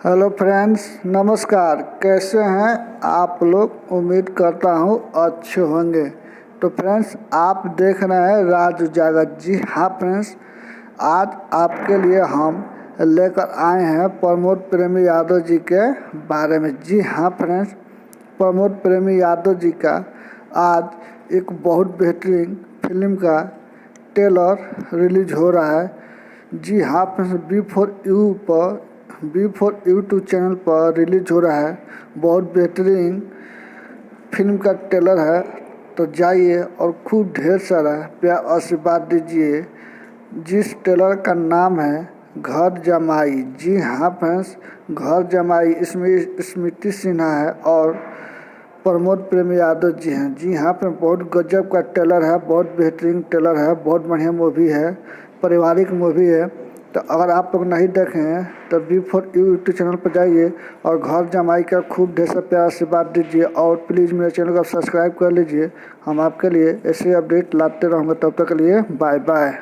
Hello friends, नमस्कार। कैसे हैं आप लोग? उम्मीद करता हूँ अच्छे होंगे। तो फ्रेंड्स, आप देख रहे हैं राज उजागर। जी हाँ फ्रेंड्स, आज आपके लिए हम लेकर आए हैं प्रमोद प्रेमी यादव जी के बारे में। जी हाँ फ्रेंड्स, प्रमोद प्रेमी यादव जी का आज एक बहुत बेहतरीन फिल्म का ट्रेलर रिलीज हो रहा है। जी हाँ फ्रेंड्स, बी4 यूट्यूब चैनल पर रिलीज हो रहा है। बहुत बेहतरीन फिल्म का ट्रेलर है, तो जाइए और खूब ढेर सारा प्यार आशीर्वाद दीजिए। जिस ट्रेलर का नाम है घर जमाई। जी हाँ फ्रेंड्स, घर जमाई, इसमें स्मृति सिन्हा है और प्रमोद प्रेमी यादव जी हैं। जी हाँ फ्रेंड्स, बहुत गजब का ट्रेलर है, बहुत बेहतरीन ट्रेलर है, बहुत बढ़िया मूवी है, पारिवारिक मूवी है। तो अगर आप लोग नहीं देखे हैं तो बी4 यूट्यूब चैनल पर जाइए और घर जमाई का खूब ढेर सारा प्यार आशीर्वाद दीजिए और प्लीज़ मेरे चैनल को सब्सक्राइब कर लीजिए। हम आपके लिए ऐसे अपडेट लाते रहूँगा। तब तक के लिए बाय बाय।